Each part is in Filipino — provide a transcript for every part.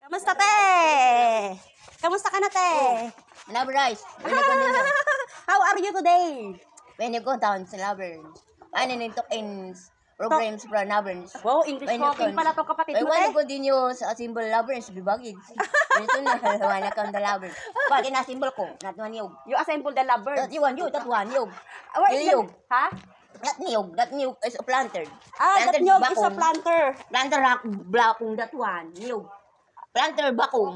Kamusta, te? Kamusta ka na, te? Rice. When you continue, How are you today? when you go down sa Laverne, ano nito in programs for Laverne. Wow, English talking pala to kapatid mo, When te. you continue sa symbol Laverne, bibagid. Ito na, wala kang the Laverne. Pag ina-symbol ko, not one yog. You assemble the lovebirds. That one yog, that one yog. Where is Yog. Ha? That niyog is a planter. Ah, that Planter nyog is a bakong. planter. Planter bakong, that one, niyog. Planter bakong.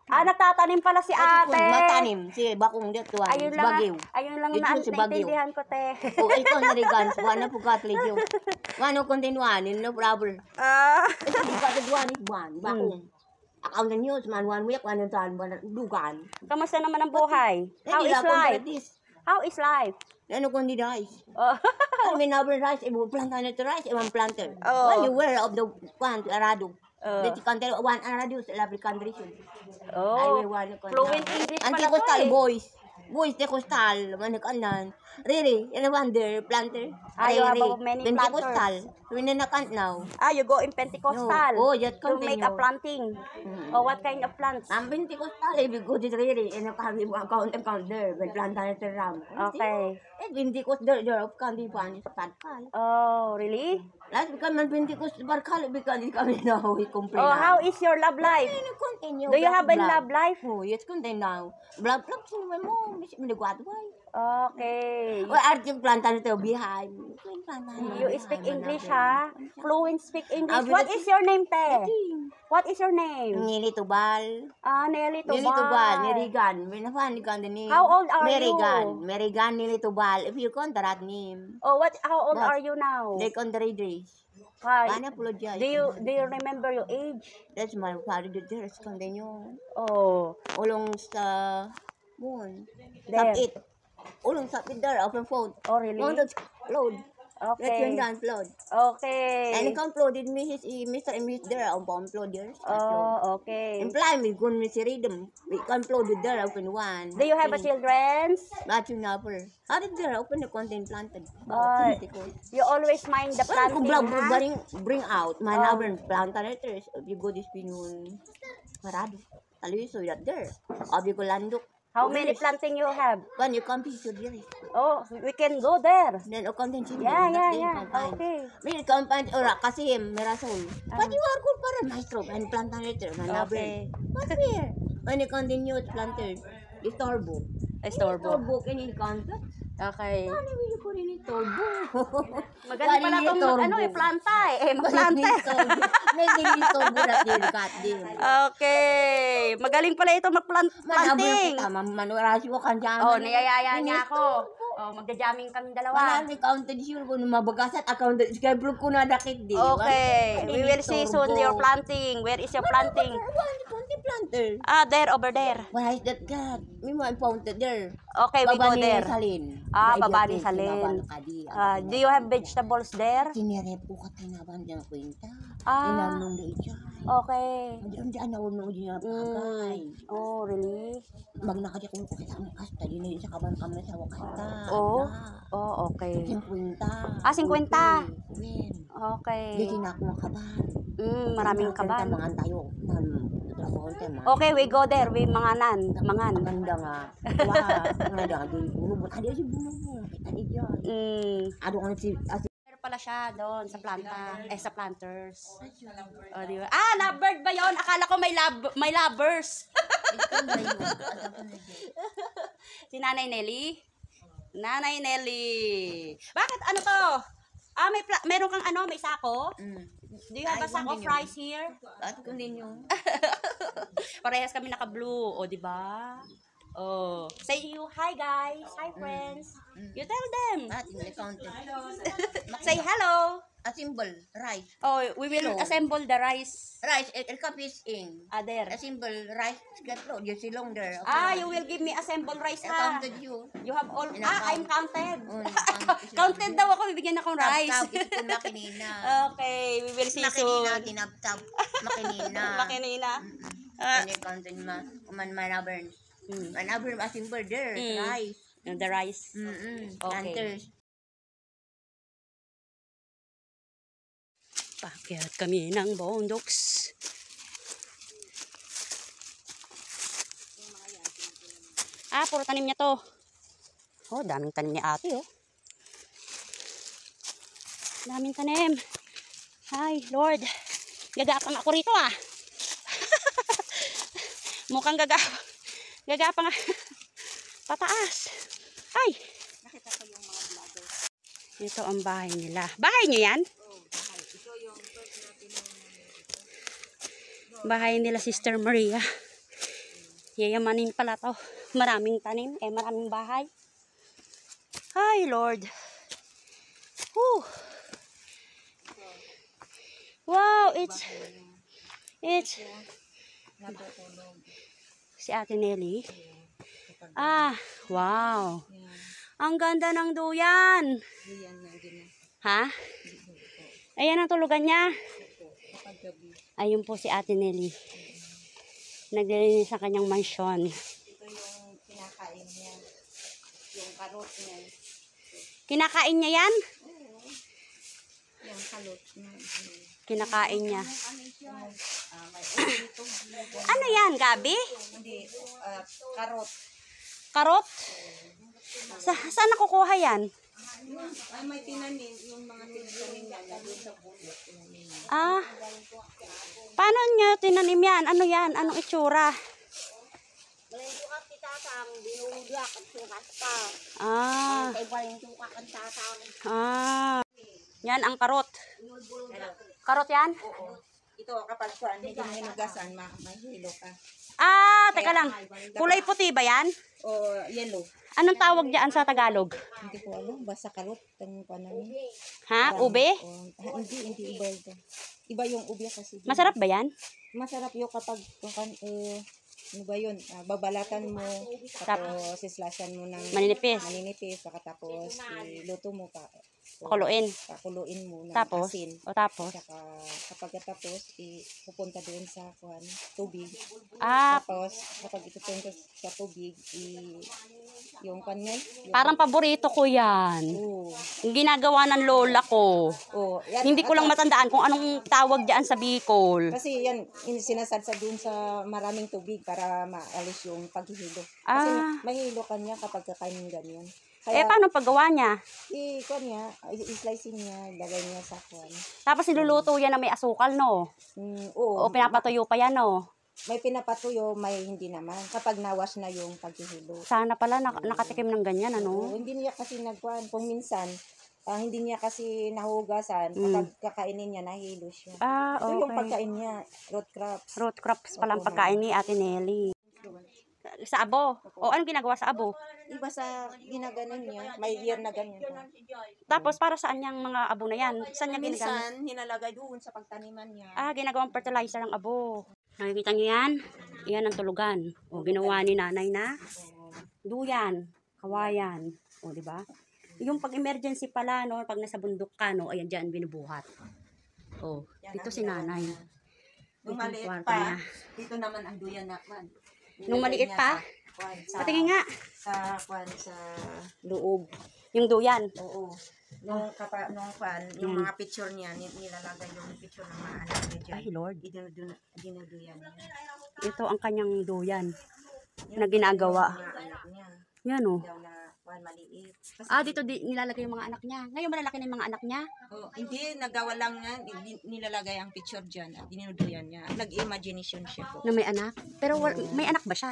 Ah, nagtatanim pala si ate. Matanim, si bakong that one. Ayun si lang, Baguio. ayun lang Dito na si Baguio. naintindihan ko, te. O ikaw na rigan, wala po katlig yung. Wano kontinuanin, no problem. Ah. Ito, katiguan is one, bakong. Account na news, man, 1 week, 1 time, dugan. Kamusta naman ang buhay? How is life? How is life? Ano kung di rice? Oh. I mean, never rice, ibu planter na to rice, ibang planter. Oh. When you wear of the one to arado. Oh. The country, one arado sa every country. Oh. Fluent English pala to Anti-coastal eh. boys. Boys, the coastal, manakanan. Really, in a wonder, planter. Ah, you have many planters. Coastal. When na nakant now. Ah, you go in Pentecostal No. Oh, that to make a continue. planting. Oh, what kind of plants? Ang Pentecostal, ibig ko dito really, and kami mo account there, may planta na sa ram. Okay. Eh, Pentecostal, there of kandi pa ni sa patkal. Oh, really? Last because man Pentecostal barkal, because kami na we complain. Oh, how is your love life? Continue. Do you have a love life? Oh, yes, continue now. Blah, sino mo, misi mo nagwat ba? Okay. Well, art yung planta nito behind. You speak English, ha? Fluent speak English. Ah, What is your name, te? What is your name? Nili Tubal. Ah, Nelly Nili Tubal, Tobal. Nerigan. Winafan ni Gandini. How old are Merigan. you? Merigan Nili Tubal. If you con that name. Oh, how old What? are you now? They con the days. Hi. Wala apologize. Do you remember your age? That's my father did this continue. Oh, Ulong sa moon. There. Sap it. Ulong sa it there open phone. oh really? One that's load. That's Okay. yung dance load. Okay. And it uploaded me his Mr. and Miss there on upload there. Oh, okay. Imply me gun me si rhythm. We uploaded there open one. Do you have a children? Not you never. How did there open the content planted? You always mind the Well, kung planting, vlog ha? bring out my never planta letters. If you go this pinun marado. Taliso that there. Abi ko landok. How many planting you have? When you come to there. Oh, we can go there. Then o content siya. Yeah. Okay. May campaign ora kasi merasol. But you are good para maestro and planta letter na never. Okay. But here when you continue planted istorbo. Istorbo kini contact. Okay. Ano yung ko rin istorbo? Magaling pala itong planta eh. Magplanta. May istorbo na kat din. Okay. Magaling pala ito magplanting. Manurasi ko kan dyan. Oh, niyayaya niya ako. Oh, magja-jamming kami dalawa. Wala may counted sure ko na mabagasat accounted schedule ko na dakit din. Okay. We will see soon your planting. Where is your planting? Planter. Ah, there, over there. Why is that God? May mga fountain there. Okay, we go Baba ni there. Salin. Ah, May baba ni idiot Salin. sinaban kadi. Do you have vegetables there? Tinirep ko katinaban dyan kwenta. Ah. Inanong na dyan. Okay. Diyan na uno dyan pagkay. Oh, really? Magnakadya ko kita ang kasta. Di na yun sa kaban kami sa wakasta. Oh. Oh, okay. 50. Ah, 50. Wen. Okay. Di kinako ang kaban. Maraming kaban. Mga tayo. Okay, we go there. We manganan. Mangan. Maganda nga. Wah, maganda nga. Bunubot. Adi si bunubot. Adi dyan. Ado ko na si... Meron pala siya doon sa planta. Sa planters. Oh, di ba? Ah, lovebird ba yon? Akala ko may lovers. Si Nanay Nelly. Nanay Nelly. Bakit? Ano to? Ah, meron kang may sako? Do you have a sack of rice here? At kung din yung... Parehas kami naka-blue. O, di ba? Oh. Say you, hi guys. Hi friends. You tell them. At yung counted. Say hello. A symbol. Rice. Oh, we will assemble the rice. Rice. El kapis in. There. A symbol. Rice. Gatlo. Yung silong there. You will give me assemble rice ha. Counted you. You have all... I'm counted. Counted Daw ako, bibigyan akong rice. Tap-tap. Ito makinina. Okay, we will see soon. Makinina. Tinap-tap. Makinina. Makinina. Hindi counted ma. Uman manabern. Manabern a symbol there. Rice. The rice. Planters. Paakyat kami ng bondoks. Ah, puro tanim niya to. Oh, daming tanim ni ate, oh. Daming tanim. Ay, Lord. Gagapang ako rito, ah. Mukhang gagapang. Pataas. Ay. Nakita ko yung mga vlogger. Ito ang bahay nila. Bahay niyo yan? Oo, bahay. Ito yung first natin Bahay nila Sister Maria. Yayamanin pala to. Maraming tanim. Maraming bahay. Ay, Lord. Whew. Wow, it's natutulog. si Ate Nelly. Ah, wow. Ang ganda ng duyan. Yan na din. Ha? Ayan ang tulugan niya. Kapag gabi. Ayun po si Ate Nelly. Naglilinis sa kanyang mansyon. Ito yung kinakain niya. Yung karot niya. Kinakain niya yan? Yung karot niya. Kinakain niya. May ito. Ano yan, Gabi? Hindi, karot. Karot? Saan nakukuha yan? Ay, may tinanin. Yung mga tinanin niya. Doon sa puno. Ah, paano niyo tinanim yan? Ano yan? Anong itsura? Ah. Ah. Yan ang karot. Karot yan? Oo. Ito kapag kuan, hindi mo hinugasan, mahilo ka. Ah, teka lang. Kulay puti ba yan? O yellow. Anong tawag diyan sa Tagalog? Hindi ko alam, basta karot. Ang kuan namin. Ha? Ube? Hindi iba ito. Iba yung ube kasi. Masarap ba yan? Masarap yung kapag ano ba yun? Babalatan mo, tapos sislashan mo ng maninipis, tapos iluto mo pa. Pakuluin. Pakuluin mo ng Tapos? asin. O tapos? Saka kapag tapos, pupunta doon sa tubig. Ah, Tapos kapag itutungo sa tubig, yung kanya. parang paborito ko yan. Yung ginagawa ng lola ko. Yan, Hindi ko lang matandaan kung anong tawag diyan sa Bicol. kasi yan, sinasadsa doon sa maraming tubig para maalis yung paghihilo. Kasi mahilo kanya kapag kakain ng ganyan. Paano paggawa niya? I-slice niya, ilagay niya sa kuwan. Tapos niluluto yan na may asukal, no? Oo. O pinapatuyo pa yan, no? May pinapatuyo, may hindi naman. Kapag nawas na yung paghihilo. Sana pala nakatikim ng ganyan, ano? Hindi niya kasi nagkuhan. Kung minsan, hindi niya kasi nahugasan. Kapag kakainin niya, nahilo siya. Ah, Ito yung okay. pagkain niya, root crops. Root crops palang pagkain ni Ate Nelly. Sa abo? O anong ginagawa sa abo? Iba sa ginaganon niya, may year na ganyan. Tapos para saan yung mga abo na yan? Saan niya ginagamit? Minsan, hinalagay doon sa pagtaniman niya. Ah, ginagawang fertilizer ng abo. Nakikita niyo yan? Yan ang tulugan. O, ginawa ni nanay na duyan, kawayan. O, di ba? Yung pag-emergency pala, no, pag nasa bundok ka, no, ayan dyan, binubuhat. O, dito si nanay. Nung Ito ang maliit kwarto pa, niya. dito naman ang duyan naman. Nung maliit pa? Patingin nga. Sa loob. Yung duyan. Oo. Nung yung mga picture niya, nilalagay yung picture ng mga anak niya dyan. Ay, Lord. Dinuduyan niya. Ito ang kanyang duyan na ginagawa. Yung mga anak niya. Yan, o. Daw na maliit. Kasi, Dito nilalagay yung mga anak niya. Ngayon malalaki na yung mga anak niya. hindi, nagawa lang niya, nilalagay ang picture dyan. Dinuduyan niya. Nag-imagination siya po. Na may anak. Pero may anak ba siya?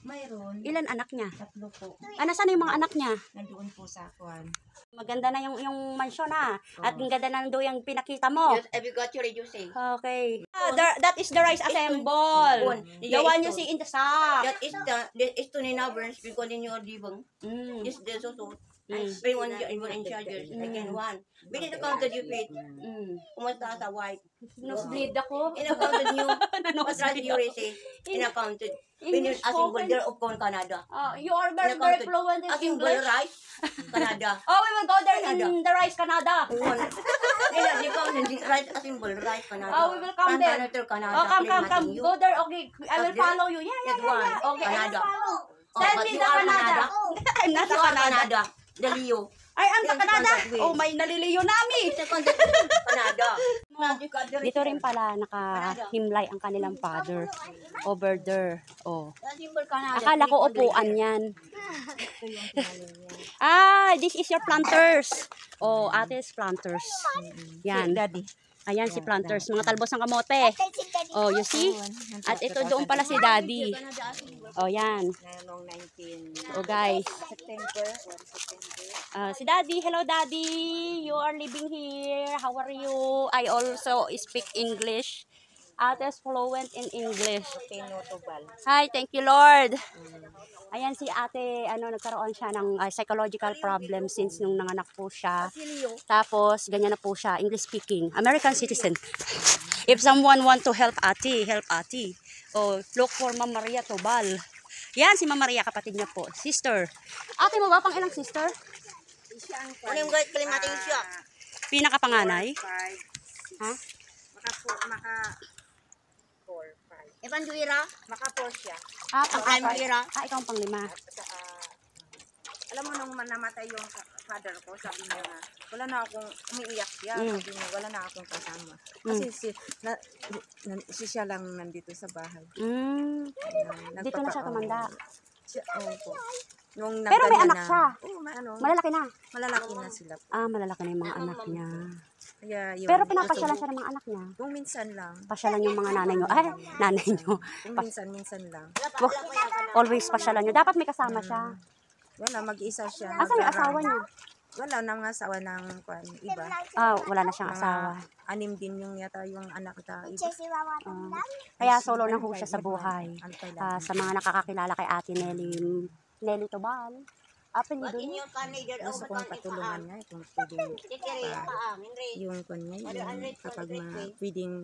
Mayroon. Ilan anak niya? 3 po. Nasaan na yung mga anak niya? Nandoon po sa kuwan. Maganda na yung mansyon, ha? At ang ganda na yung pinakita mo. Yes, have you got your reducing? Okay. That is the rice assemble. The one you see in the sack. That is to Nina Burns because in your dibang. This is also. Everyone in charges. Again one. We did accounted you paid. Kumusta sa white? Nosebleed ako. In-accounted nyo. What right you say? In-accounted. When you're asking Boulder of Canada. You are very, very fluent in Asking English. Boulder rice? Canada. Oh, we will go there in the rice Canada. Di ba rice asking Boulder rice Canada? Oh, we will come there. Canada. Oh, come. Go there. Okay, I will follow you. Yeah. That one. Okay, I will Canada. follow. Oh, Send but me you the are Canada. Canada. I'm not You a are Canada. Canada. The Leo. Ay, anda Yan, Canada. contact with. Oh, may naliliyo nami. Sa contact with Canada. Dito rin pala nakahimlay ang kanilang father. Over there. Oh. Akala ko upuan yan. Ah, this is your planters. Oh, ate's planters. Yan. Daddy. Ayan si planters, mga talbos ng kamote. Oh, you see? At ito doon pala si daddy. Oh, yan. Noong 19 Oh, guys. September. Si daddy, hello daddy. You are living here. How are you? I also speak English. Ate's fluent in English. Pinutubal. Hi, thank you Lord. Ayan si ate, nagkaroon siya ng psychological problem since nung nanganak po siya. Tapos, ganyan na po siya, English speaking, American citizen. If someone want to help ate, help ate. Oh, look for Ma'am Maria Tobal. Yan, si Ma'am Maria, kapatid niya po. Sister. Ate mo ba pang ilang sister? Ano yung guys kalimating siya? Pinakapanganay? Ha? Evan Duira? Maka-4 siya. Ang Duira? Ikaw ang panglima. Alam mo nung namatay yung father ko, sabi niya na wala na akong umiiyak siya. Sabi niya wala na akong kasama. Kasi siya lang nandito sa bahay. Dito na siya tumanda. Opo. Nung Pero may nagkanya anak siya. Oo, Malalaki na. malalaki na sila. Malalaki na yung mga anak niya. Kaya yun, Pero pinapasyalan siya ng mga anak niya. kung minsan lang. Pasyalan yung mga nanay nyo. Ay, nanay nyo. Kung minsan lang. Always pasyalan nyo. Dapat may kasama siya. Wala, mag-isa siya. Asan yung asawa niya? Wala nang asawa ng iba. Wala na siyang asawa. 6 din yung yata yung anak na iba. Kaya solo na ho siya sa buhay. Sa mga nakakakilala kay Ate Nelly Tobal. Apelido niya. Gusto kong patulungan niya kung pwedeng yung kanya yung kapag pwedeng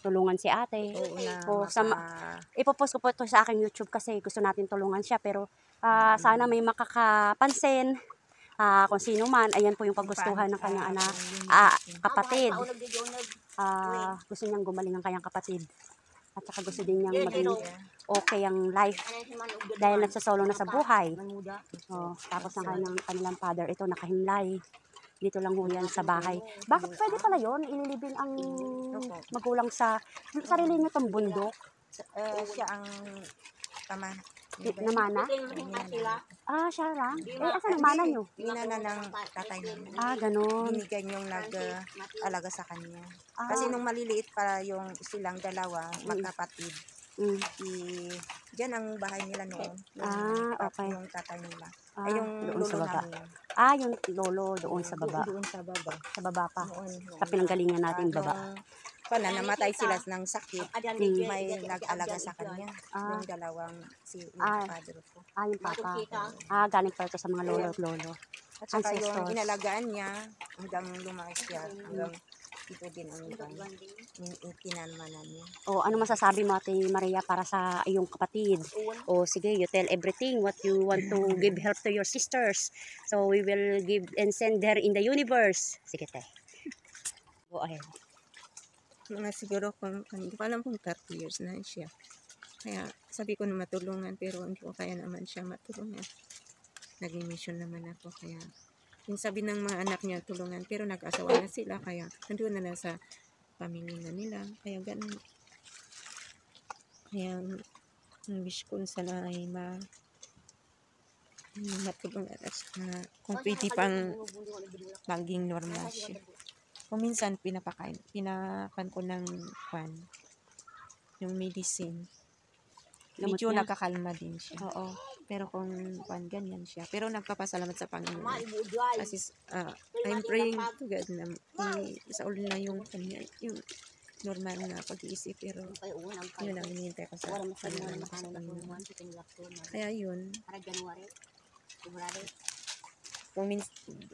Tulungan si ate. oo na Ipopost ko po ito sa aking YouTube kasi gusto natin tulungan siya. Pero sana may makakapansin. Kung sino man, ayan po yung kagustuhan ng kanyang anak. Kapatid. Gusto niyang gumaling ang kanyang kapatid. At saka gusto din niyang maging okay ang life. Dahil nagsasolo na sa buhay. Tapos ang kanilang father, ito nakahimlay. Dito lang ho yan sa bahay. Bakit pwede pala yun? Ililibing ang magulang sa sarili niyo itong bundok? siya ang tama. Namana? Siya lang? Asan ang mana nyo? Minana ng tatay namin. Ganon. Binigyan yung nag-alaga sa kanya. Kasi nung maliliit pa yung silang dalawa, magkapatid. Diyan ang bahay nila noon. Okay. Yung tatay nila. Ay, yung doon sa lolo baba. namin. Yung lolo doon sa baba. Doon sa baba. Sa baba pa. Noon. Sa pinanggalingan natin baba. Namatay sila ng sakit. May nag-alaga sa kanya. Yung dalawang father ko. Yung papa. Galing pa ito sa mga lolo at lolo. At saka yung inalagaan niya hanggang lumaki siya. Hanggang ito din ang tinanmanan niya. Ano masasabi mo, Ate Maria, para sa iyong kapatid? Sige, you tell everything what you want to give help to your sisters. So, we will give and send her in the universe. Sige, te. Go ahead. Mga siguro hindi ko alam kung 30 years na siya. Kaya sabi ko na matulungan pero hindi ko kaya naman siya matulungan. Nag-mission naman ako kaya yung sabi ng mga anak niya tulungan pero nag-asawa na sila kaya nandun na sa pamilya na nila. Kaya ganun. Kaya ang wish ko sana ay matulungan at kung pwede pang maging normal siya. Kung minsan pinakan ko ng yung medicine. Medyo nakakalma din siya. Pero kung ganyan siya. Pero nagpapasalamat sa Panginoon. Kasi I'm praying to God na sa ulo na yung normal na pag-iisip. Pero yun ang hinihintay ko sa Panginoon. Kaya yun. Kung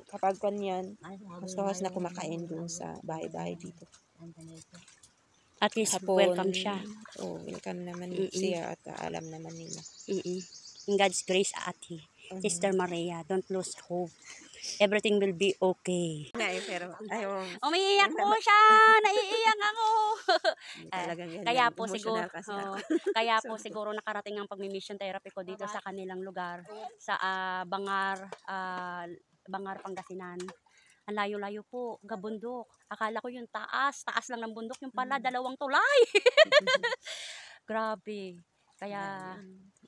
kapag kanyan, gusto na kumakain doon sa bahay-bahay dito. At least welcome siya. Welcome naman siya at alam naman nila. In God's grace, Ate. Sister Maria, don't lose hope. Everything will be okay. Pero ayaw. Umiiyak po siya! Naiiyak ako! Talagang ganyan. Kaya po siguro, Emotional kasi ako. kaya po siguro nakarating ang pagmi-mission therapy ko dito sa kanilang lugar, sa Bangar, Pangasinan. Ang layo-layo po, gabundok. Akala ko yung taas lang ng bundok, yung pala dalawang tulay. Grabe. Kaya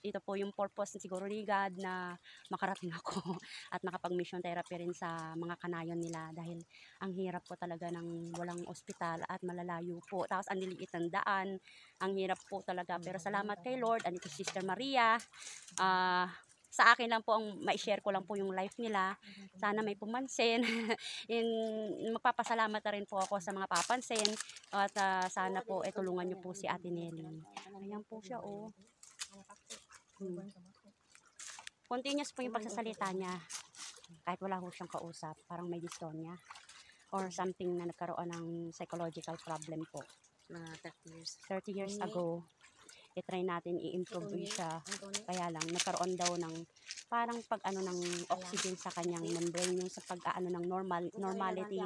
ito po yung purpose siguro ni God na makarating ako at makapag-mission therapy rin sa mga kanayon nila dahil ang hirap po talaga ng walang ospital at malalayo po. Tapos ang liliit ng daan, ang hirap po talaga. Pero salamat kay Lord, andito si Sister Maria. Sa akin lang po, ma-share ko lang po yung life nila. Sana may pumansin. Magpapasalamat na rin po ako sa mga papansin. At sana po, tulungan niyo po si Ate Nelly. Ayan po siya, oh. Continuous po yung pagsasalita niya. Kahit wala po siyang kausap. Parang may dystonia. Or something na nagkaroon ng psychological problem po. Mga 30 years. 30 years ago. I-try natin i-improve siya. Kaya lang, nagkaroon daw ng parang pag-ano ng oxygen sa kanyang membrane, yung sa pag-ano ng normality,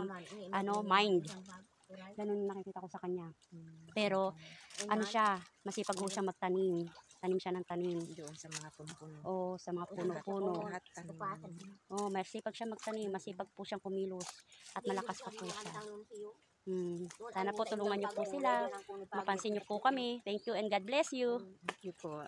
mind. Ganun nakikita ko sa kanya. Pero, ano siya, masipag ho siya magtanim. Tanim siya ng tanim. Doon sa mga puno-puno. Oo, sa mga puno-puno. Lahat tanim. Oo, masipag siya magtanim. Masipag po siyang kumilos. At malakas pa po siya. Sana po tulungan niyo po sila. Mapansin niyo po kami. Thank you and God bless you. Thank you po.